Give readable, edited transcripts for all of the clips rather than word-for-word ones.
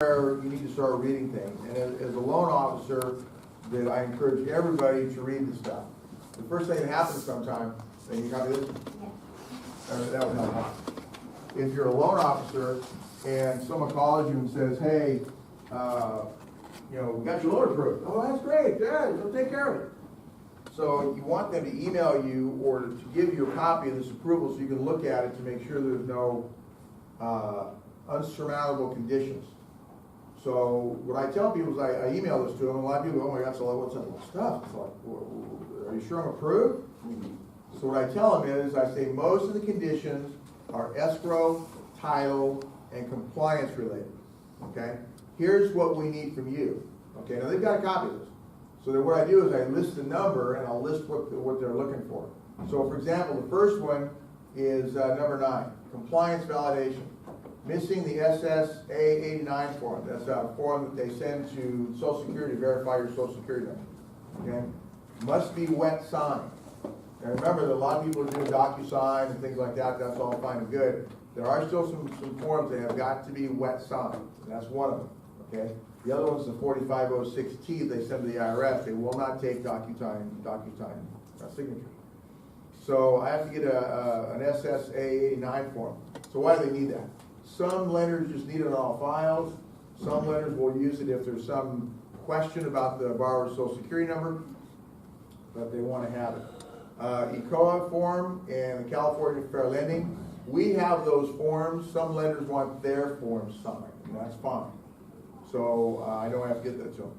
where you need to start reading things. And as a loan officer, that I encourage everybody to read the stuff. The first thing that happens sometimes, and you copy this? Yes. That would help. If you're a loan officer and someone calls you and says, hey, we got your loan approved. Oh, that's great. Yeah, we'll take care of it. So you want them to email you or to give you a copy of this approval so you can look at it to make sure there's no unsurmountable conditions. So what I tell people is I email this to them, and a lot of people go, oh my God, so what's that little stuff? It's like, are you sure I'm approved? So what I tell them is, I say most of the conditions are escrow, title, and compliance related, okay? Here's what we need from you, okay? Now they've got a copy of this. So then what I do is I list the number and I'll list what they're looking for. So for example, the first one is number 9, compliance validation. Missing the SSA 89 form. That's a form that they send to Social Security to verify your Social Security number. Okay? Must be wet signed. And remember that a lot of people are doing DocuSign and things like that. That's all fine and good. There are still some forms that have got to be wet signed. And that's one of them. Okay? The other one's the 4506T they send to the IRS. They will not take DocuSign signatures. So I have to get an SSA 89 form. So why do they need that? Some lenders just need it on all files. Some lenders will use it if there's some question about the borrower's Social Security number, but they want to have it. ECOA form and the California Fair Lending, we have those forms. Some lenders want their forms signed, and that's fine. So I don't have to get that to them.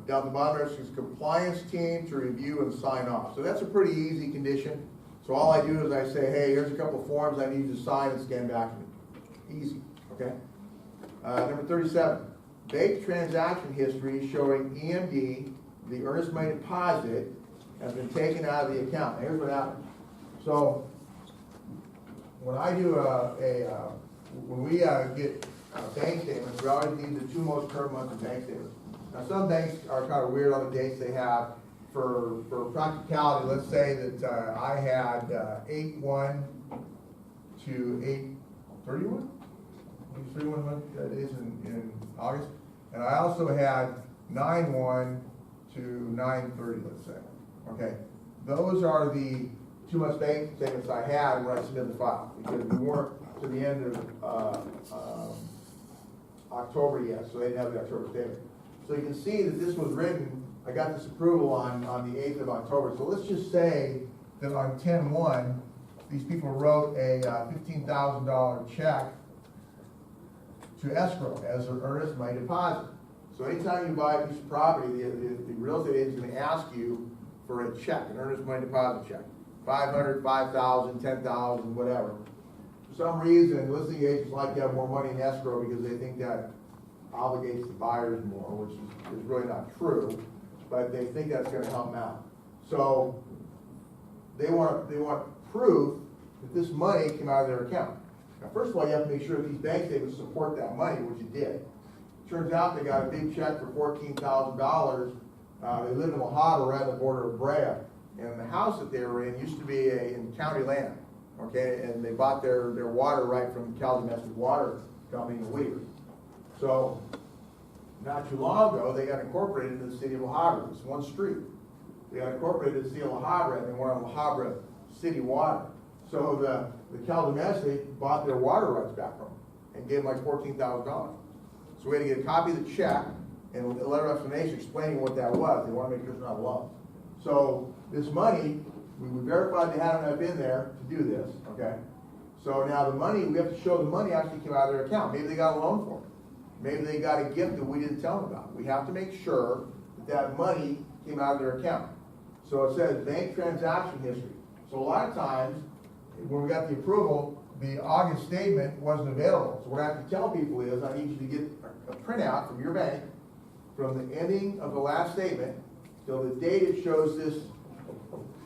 Down at the bottom there is compliance team to review and sign off. So that's a pretty easy condition. So all I do is I say, hey, here's a couple of forms I need you to sign and scan back to me. Easy, okay? Number 37, bank transaction history showing EMD, the earnest money deposit, has been taken out of the account. Now, here's what happens. So when I do when we get bank statements, we always need the 2 most current months of bank statements. Now some banks are kind of weird on the dates they have. For practicality, let's say that I had 8/1 to 8/31. 31 month days in August, and I also had 9/1 to 9/30, let's say. Okay, those are the 2 months bank statements I had when I submitted the file, because we weren't to the end of October yet, so they didn't have the October statement. So you can see that this was written. I got this approval on the 8th of October. So let's just say that on 10/1, these people wrote a $15,000 check to escrow as an earnest money deposit. So anytime you buy a piece of property, the real estate agent is going to ask you for a check, an earnest money deposit check. 500, 5,000, 10,000, whatever. For some reason, listing agents like to have more money in escrow because they think that obligates the buyers more, which is really not true, but they think that's going to help them out. So they want proof that this money came out of their account. Now, first of all, you have to make sure that these bank statements support that money, which it did. Turns out they got a big check for $14,000. They live in Mojave, right on the border of Brea. And the house that they were in used to be in county land, okay? And they bought their water right from Cal Domestic Water Company in Weaver. So not too long ago, they got incorporated into the city of Mojave. It's one street. They got incorporated into the city of Mojave, and they went on Mojave City Water. So the Cal Domestic bought their water rights back from them and gave them like $14,000. So we had to get a copy of the check and a letter of explanation explaining what that was. They want to make sure it's not a loan. So this money, we verified they had enough in there to do this, okay? So now the money, we have to show the money actually came out of their account. Maybe they got a loan for it. Maybe they got a gift that we didn't tell them about. We have to make sure that money came out of their account. So it says bank transaction history. So a lot of times, when we got the approval, the August statement wasn't available. So what I have to tell people is I need you to get a printout from your bank from the ending of the last statement till the date it shows this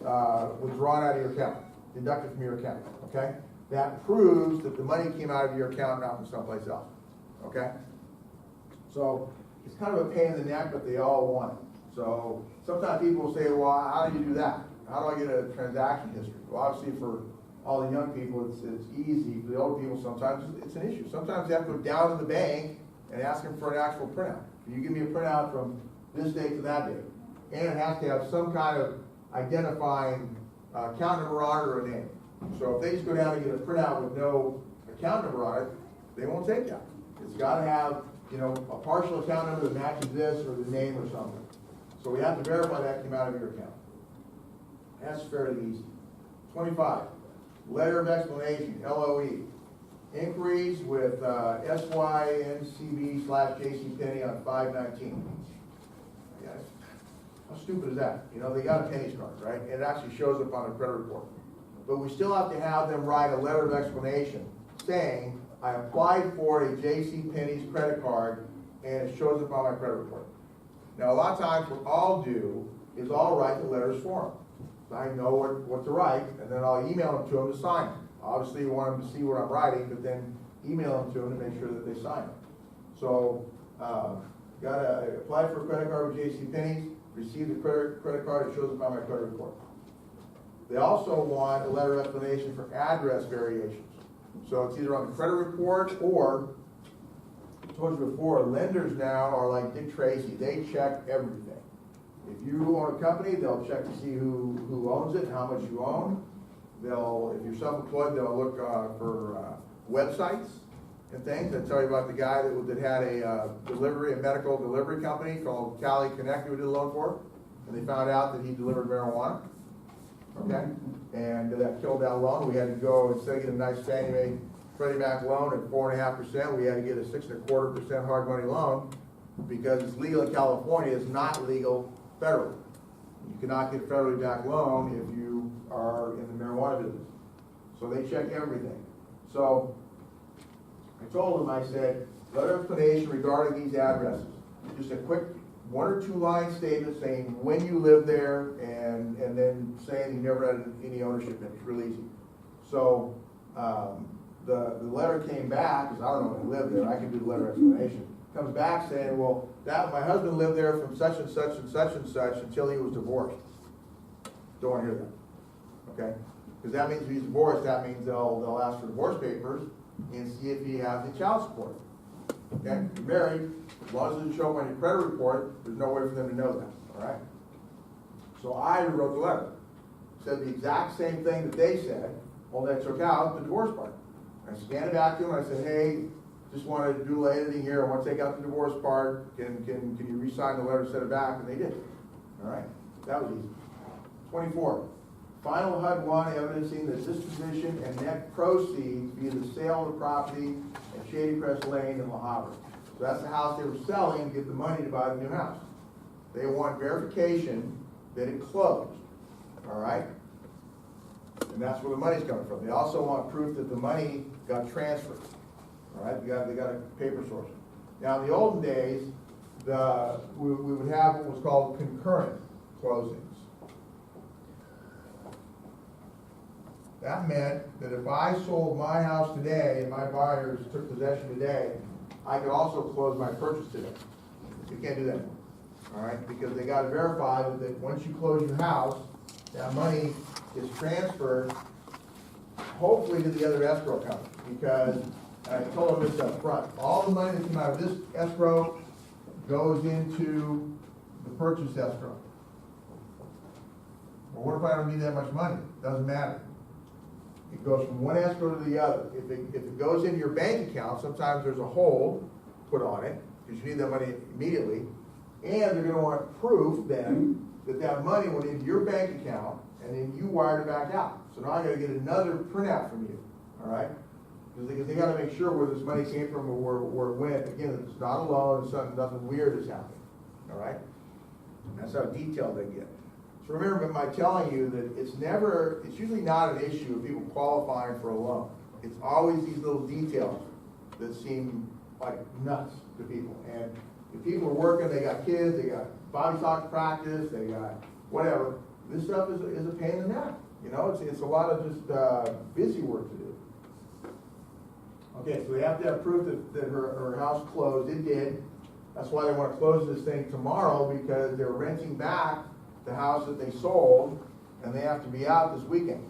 was drawn out of your account, deducted from your account, okay? That proves that the money came out of your account, not from someplace else, okay? So it's kind of a pain in the neck, but they all want it. So sometimes people will say, well, how do you do that? How do I get a transaction history? Well, obviously for all the young people, it's easy. For the older people, sometimes it's an issue. Sometimes you have to go down to the bank and asking for an actual printout. Can you give me a printout from this date to that date? And it has to have some kind of identifying account number on it or a name. So if they just go down and get a printout with no account number on it, they won't take that. It's got to have, you know, a partial account number that matches this or the name or something. So we have to verify that came out of your account. That's fairly easy. 25, letter of explanation, LOE. Inquiries with SYNCB/JCPenney on 5/19. Yes. How stupid is that? You know, they got a pennies card, right? And it actually shows up on the credit report. But we still have to have them write a letter of explanation saying, I applied for a JCPenney's credit card and it shows up on my credit report. Now, a lot of times what I'll do is I'll write the letters for them. So I know what to write, and then I'll email them to them to sign them. Obviously, you want them to see what I'm writing, but then email them to them to make sure that they sign it. So, gotta apply for a credit card with JCPenney's, receive the credit card, it shows up on my credit report. They also want a letter of explanation for address variations. So it's either on the credit report or, I told you before, lenders now are like Dick Tracy. They check everything. If you own a company, they'll check to see who owns it and how much you own. If you're self-employed, they'll look for websites and things. I'll tell you about the guy that had a medical delivery company called Cali Connect, who did a loan for, and they found out that he delivered marijuana. Okay, and that killed that loan. We had to go, instead of getting a nice Fannie Mae Freddie Mac loan at 4.5%, we had to get a 6.25% hard money loan because it's legal in California. It's not legal federally. You cannot get a federally backed loan if you are in the marijuana business. So they check everything. So I told them, I said, letter of explanation regarding these addresses. Just a quick 1 or 2 line statement saying when you lived there and then saying you never had any ownership in it. It's real easy. So the letter came back, because I don't know when he lived there, I can do the letter explanation. Comes back saying, well, my husband lived there from such and such and such and such until he was divorced. Don't want to hear that. Okay? Because that means if he's divorced, that means they'll ask for divorce papers and see if he has the child support. Okay? If you're married, as long as it doesn't show up on your credit report, there's no way for them to know that. All right? So I wrote the letter. Said the exact same thing that they said, only I took out the divorce part. I scanned it back to them and I said, hey, just want to do editing here. I want to take out the divorce part. Can you re-sign the letter and send it back? And they did. All right? That was easy. 24. Final HUD-1 evidencing the disposition and net proceeds via the sale of the property at Shady Crest Lane in La Habra. So that's the house they were selling to get the money to buy the new house. They want verification that it closed. All right? And that's where the money's coming from. They also want proof that the money got transferred. All right? They got a paper source. Now, in the olden days, we would have what was called concurrent closings. That meant that if I sold my house today and my buyers took possession today, I could also close my purchase today. You can't do that anymore. All right? Because they got to verify that once you close your house, that money is transferred, hopefully to the other escrow company. Because I told them this up front. All the money that came out of this escrow goes into the purchase escrow. Well, what if I don't need that much money? Doesn't matter. It goes from one escrow to the other. If it goes into your bank account, sometimes there's a hold put on it because you need that money immediately. And they're going to want proof then that that money went into your bank account and then you wired it back out. So now I got to get another printout from you. All right? Because they got to make sure where this money came from or where it went. Again, it's not a loan, nothing weird is happening. All right? That's how detailed they get. So remember by telling you that it's usually not an issue of people qualifying for a loan. It's always these little details that seem like nuts to people. And if people are working, they got kids, they got body soccer practice, they got whatever, this stuff is a pain in the neck. You know, it's a lot of just busy work to do. Okay, so they have to have proof that her house closed. It did. That's why they want to close this thing tomorrow, because they're renting back the house that they sold, and they have to be out this weekend.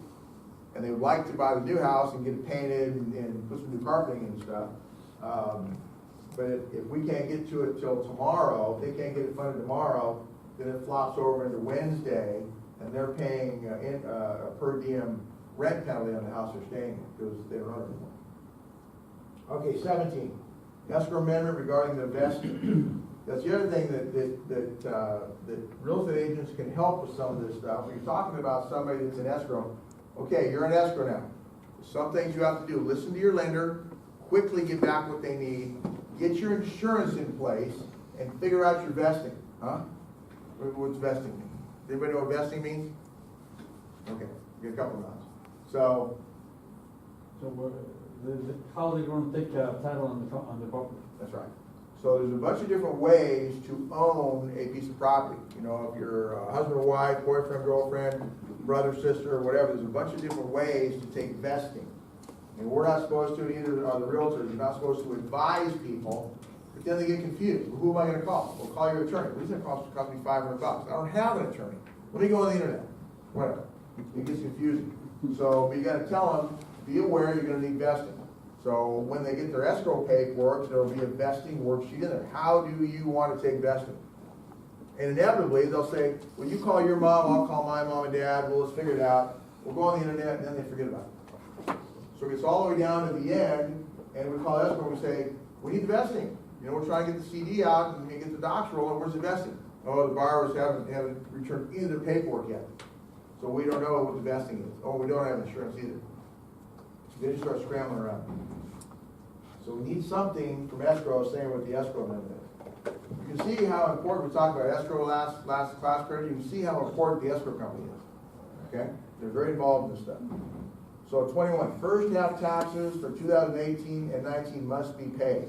And they would like to buy the new house and get it painted and put some new carpeting and stuff. But if we can't get to it till tomorrow, if they can't get it funded tomorrow, then it flops over into Wednesday, and they're paying a per diem rent penalty on the house they're staying in, because they don't own it anymore. Okay, 17, escrow amendment regarding the vesting. That's the other thing that real estate agents can help with some of this stuff. When you're talking about somebody that's in escrow, okay, you're in escrow now. Some things you have to do, listen to your lender, quickly get back what they need, get your insurance in place, and figure out your vesting. Huh? What's vesting mean? Does anybody know what vesting means? Okay, get a couple of nods. So how are they going to take title on the property? that's right. So there's a bunch of different ways to own a piece of property. You know, if you're husband or wife, boyfriend, girlfriend, brother, sister, or whatever, there's a bunch of different ways to take vesting. And we're not supposed to, either are the realtors, you're not supposed to advise people, but then they get confused. Well, who am I going to call? Well, call your attorney. Well, it's going to cost me $500. I don't have an attorney. Let me go on the internet. Whatever. It gets confusing. So you got to tell them, be aware you're going to need vesting. So when they get their escrow paperwork, there will be a vesting worksheet in there. How do you want to take vesting? And inevitably, they'll say, well, you call your mom, I'll call my mom and dad, well, let's figure it out. We'll go on the internet, and then they forget about it. So it gets all the way down to the end, and we call escrow and we say, we need the vesting. You know, we're trying to get the CD out and get the docs rolling, where's the vesting? Oh, the borrowers haven't returned either paperwork yet. So we don't know what the vesting is. Oh, we don't have insurance either. They just start scrambling around. So we need something from escrow saying what the escrow amendment is. You can see how important, we talked about escrow last class period, you can see how important the escrow company is. Okay? They're very involved in this stuff. So 21, first half taxes for 2018 and 19 must be paid.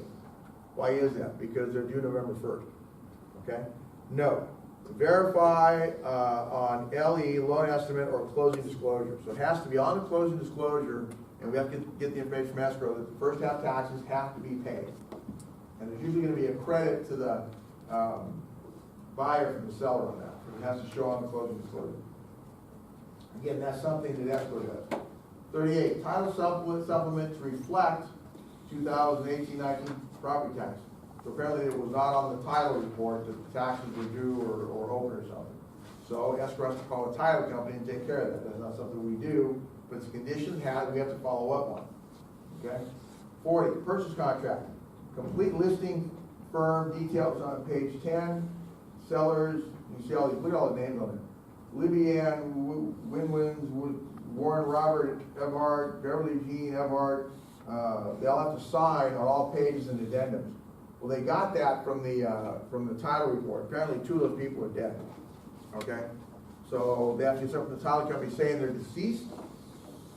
Why is that? Because they're due November 1st. Okay? No. Verify on LE, loan estimate, or closing disclosure. So it has to be on the closing disclosure, and we have to get the information from escrow that the first half taxes have to be paid. And there's usually going to be a credit to the buyer from the seller on that. So it has to show on the closing disclosure. Again, that's something that escrow does. 38, title supplement to reflect 2018-19 property tax. So apparently it was not on the title report that the taxes were due or open or something. So escrow has to call the title company and take care of that. That's not something we do, but it's a condition we have to follow up on. Okay? 40, purchase contract. Complete listing firm details on page 10. Sellers, you see all these, look at all the names on there. Libby Ann, Winwins, Warren Robert Everhart, Beverly Jean Everhart. They'll have to sign on all pages and addendums. Well, they got that from the title report. Apparently 2 of those people are dead. Okay? So they have to get something from the title company saying they're deceased,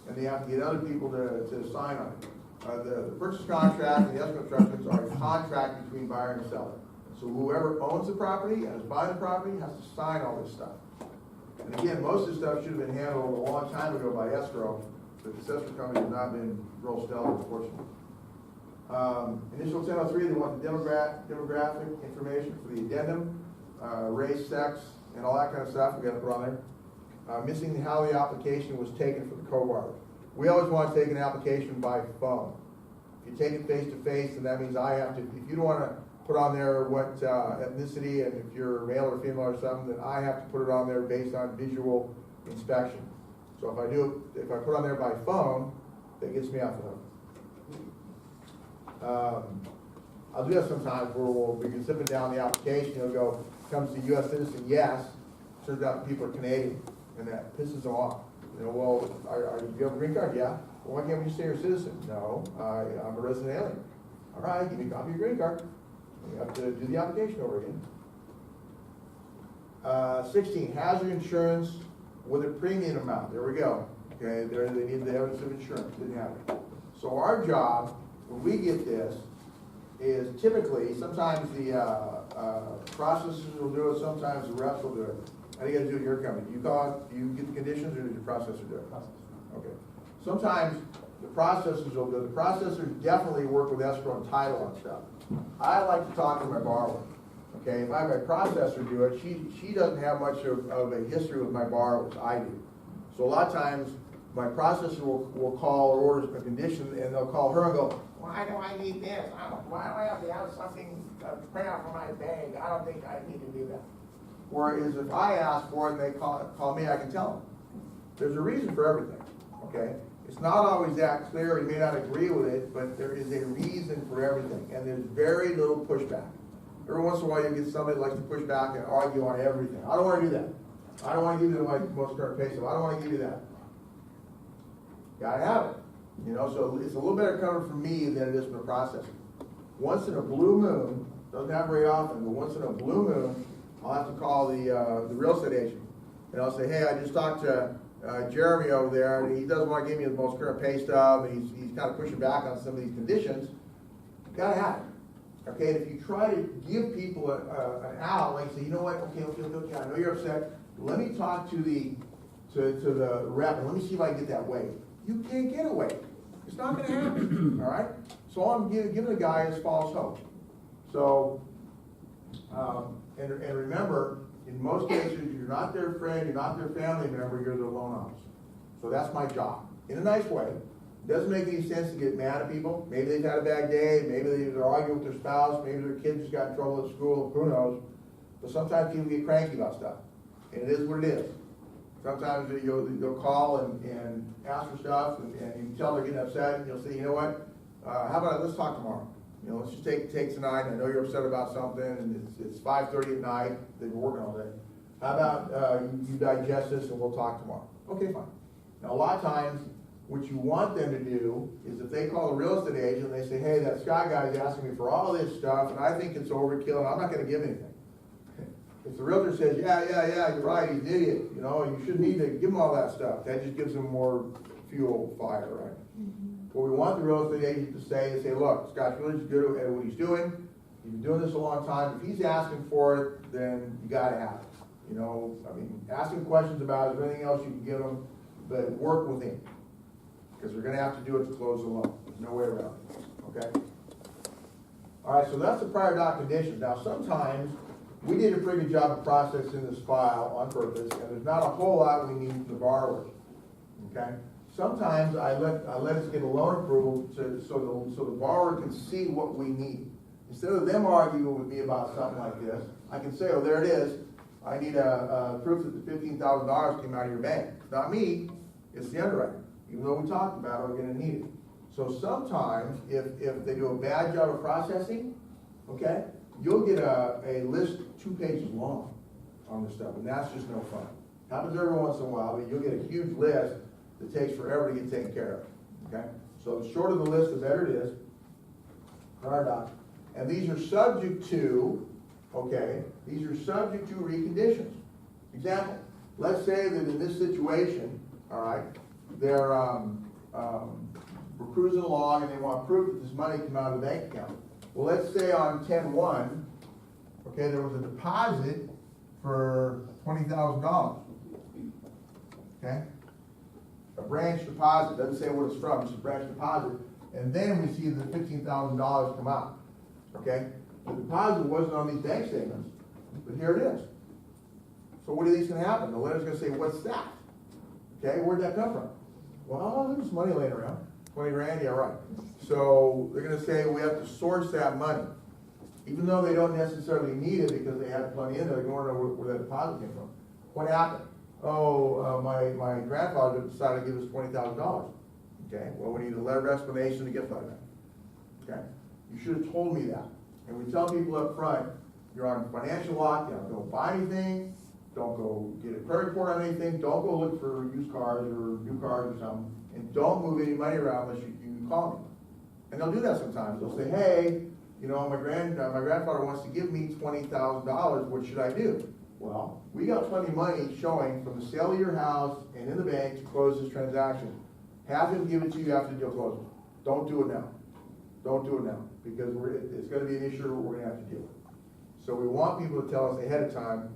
and they have to get other people to sign on it. The purchase contract and the escrow instructions are a contract between buyer and seller. So whoever owns the property and is buying the property has to sign all this stuff. And again, most of this stuff should have been handled a long time ago by escrow, but the escrow company has not been real stellar, unfortunately. Initial 1003, they want the demographic information for the addendum, race, sex, and all that kind of stuff we got to put on there. Missing how the application was taken for the co-borrower. We always want to take an application by phone. If you take it face to face, then that means I have to, if you don't want to put on there what ethnicity and if you're male or female or something, then I have to put it on there based on visual inspection. So if I put on there by phone, that gets me off the hook. I'll do that sometimes where we'll be zipping down the application, it'll go, comes to U.S. citizen, yes. Turns out people are Canadian, and that pisses them off. You know, well, do you have a green card? Yeah. Well, why can't we say you're a citizen? No, I'm a resident alien. All right, give me a copy of your green card. You have to do the application over again. 16, hazard insurance with a premium amount. There we go. Okay, they need the evidence of insurance. Didn't have it. So our job, when we get this, is typically, sometimes the processors will do it, sometimes the reps will do it. How do you guys do it in your company? Do you get the conditions, or does your processor do it? Okay. Sometimes the processors will do it. The processors definitely work with escrow and title on stuff. I like to talk to my borrower. Okay, if I have my processor do it, she doesn't have much of a history with my borrowers. I do. So a lot of times my processor will call or order a condition, and they'll call her and go, well, why do I need this? Why do I have to have something, print out from my bank? I don't think I need to do that. Whereas if I ask for it and they call me, I can tell them. There's a reason for everything, okay? It's not always that clear, you may not agree with it, but there is a reason for everything, and there's very little pushback. Every once in a while you get somebody that likes to push back and argue on everything. I don't want to do that. I don't want to give you my most current pay stub. I don't want to give you that. Gotta have it. You know, so it's a little better coming from me than it is from the processor. Once in a blue moon, doesn't happen very often, but once in a blue moon, I'll have to call the real estate agent. And I'll say, hey, I just talked to Jeremy over there, and he doesn't want to give me the most current pay stub, and he's kind of pushing back on some of these conditions. You gotta have it. Okay, and if you try to give people an out, like say, you know what, okay, I know you're upset. Let me talk to the rep, and let me see if I can get that waived. You can't get away. It's not going to happen. All right. So all I'm giving the guy is false hope. So, and remember, in most cases, you're not their friend, you're not their family member, you're their loan officer. So that's my job. In a nice way. It doesn't make any sense to get mad at people. Maybe they've had a bad day. Maybe they're arguing with their spouse. Maybe their kid just got in trouble at school. Who knows? But sometimes people get cranky about stuff. And it is what it is. Sometimes you'll call and ask for stuff, and you can tell they're getting upset, and you'll say, you know what, how about let's talk tomorrow. You know, let's just take tonight. I know you're upset about something, and it's 5:30 at night. They've been working all day. How about you digest this, and we'll talk tomorrow. Okay, fine. Now, a lot of times, what you want them to do is if they call a real estate agent, and they say, hey, that Scott guy's asking me for all this stuff, and I think it's overkill, and I'm not going to give anything. If the realtor says, yeah, you're right, he's an idiot, you know, you shouldn't need to give him all that stuff, that just gives him more fuel fire, right? What we want the real estate agent to say is, look, Scott's really good at what he's doing. He's been doing this a long time. If he's asking for it, then you got to have it. You know, I mean, ask him questions about it. Is there anything else you can give him? But work with him. Because we're going to have to do it to close the loan. There's no way around it. Okay? All right, so that's the prior doc conditions. Now, sometimes we did a pretty good job of processing this file on purpose, and there's not a whole lot we need from the borrower. Okay? Sometimes I let us get a loan approval so the borrower can see what we need. Instead of them arguing with me about something like this, I can say, oh, there it is. I need a proof that the $15,000 came out of your bank. It's not me, it's the underwriter. Even though we talked about it, we're going to need it. So sometimes, if they do a bad job of processing, okay, you'll get a list 2 pages long on this stuff, and that's just no fun. Happens every once in a while, but you'll get a huge list that takes forever to get taken care of. Okay? So the shorter the list, the better it is. Prior doc. And these are subject to, okay, these are subject to reconditions. Example, let's say that in this situation, all right, we're cruising along and they want proof that this money came out of the bank account. Well, let's say on 10/1, okay, there was a deposit for $20,000. Okay? A branch deposit, doesn't say what it's from, it's a branch deposit. And then we see the $15,000 come out. Okay? The deposit wasn't on these bank statements, but here it is. So what do you think is going to happen? The lender's going to say, what's that? Okay, where'd that come from? Well, there's money laying around. 20 grand, yeah, right. So they're going to say we have to source that money. Even though they don't necessarily need it because they had plenty in there, they're going to know where that deposit came from. What happened? Oh, my grandfather decided to give us $20,000. Okay, well, we need a letter of explanation to get that. Okay, you should have told me that. And we tell people up front, you're on financial lockdown. Don't buy anything. Don't go get a credit report on anything. Don't go look for used cars or new cars or something. And don't move any money around unless you call me. And they'll do that sometimes. They'll say, hey, you know, my grandfather wants to give me $20,000. What should I do? Well, we got plenty of money showing from the sale of your house and in the bank to close this transaction. Have him give it to you after the deal closes. Don't do it now. Don't do it now because it's going to be an issue we're going to have to deal with. So we want people to tell us ahead of time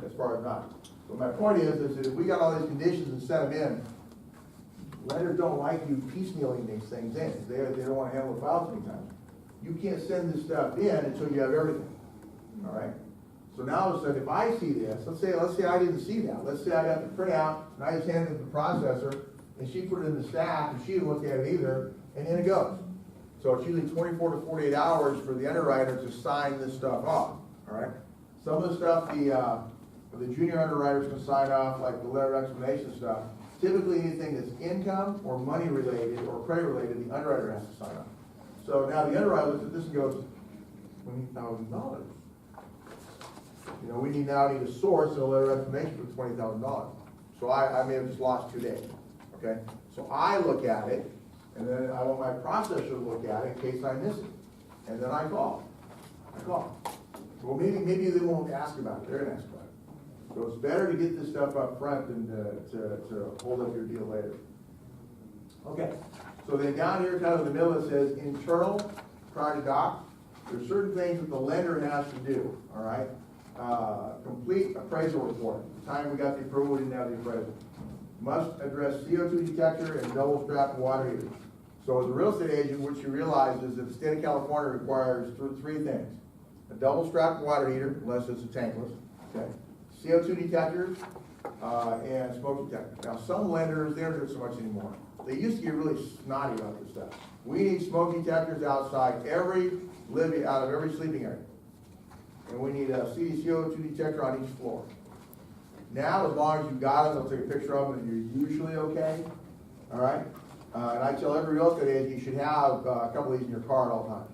as far as not. But my point is that if we got all these conditions and set them in, lenders don't like you piecemealing these things in. They don't want to handle the files many times. You can't send this stuff in until you have everything. All right? So now all of a sudden, if I see this, let's say I didn't see that. Let's say I got the printout and I just handed it to the processor and she put it in the stack and she didn't look at it either, and in it goes. So it's usually 24 to 48 hours for the underwriter to sign this stuff off, all right? Some of the stuff the junior underwriters can sign off, like the letter of explanation stuff. Typically, anything that's income or money related or credit related, the underwriter has to sign off. So now the underwriter looks at this and goes, $20,000. You know, we need a source and a letter of explanation for $20,000. So I may have just lost 2 days, okay? So I look at it, and then I want my processor to look at it in case I miss it. And then I call. Well, maybe they won't ask about it, they're gonna ask about it. So it's better to get this stuff up front than to hold up your deal later. Okay, so then down here, kind of in the middle, it says internal prior to doc. There's certain things that the lender has to do, all right? Complete appraisal report. At the time we got the approval, we didn't have the appraisal. Must address CO2 detector and double strap water heater. So as a real estate agent, what you realize is that the state of California requires three things. A double strap water heater, unless it's a tankless, okay? CO2 detectors, and smoke detectors. Now some lenders, they don't do it so much anymore. They used to get really snotty about this stuff. We need smoke detectors outside out of every sleeping area. And we need a CO2 detector on each floor. Now, as long as you got them, they'll take a picture of them and you're usually okay, all right? And I tell every real estate agent you should have a couple of these in your car at all times.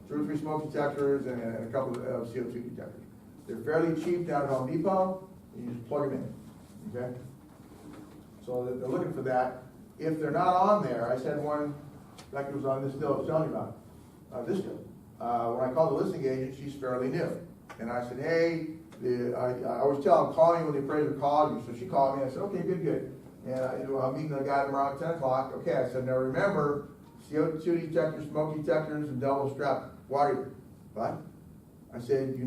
2 or 3 smoke detectors and a couple of CO2 detectors. They're fairly cheap down at Home Depot, and you just plug them in, okay? So they're looking for that. If they're not on there, I said one, like it was on this deal I was telling you about, this deal. When I called the listing agent, she's fairly new. And I said, hey, I always tell them, call you when the appraiser calls you. So she called me, I said, okay, good. And I'm meeting the guy tomorrow at 10 o'clock. Okay, I said, now remember, CO2 detectors, smoke detectors, and double strap water heater. But I said, you need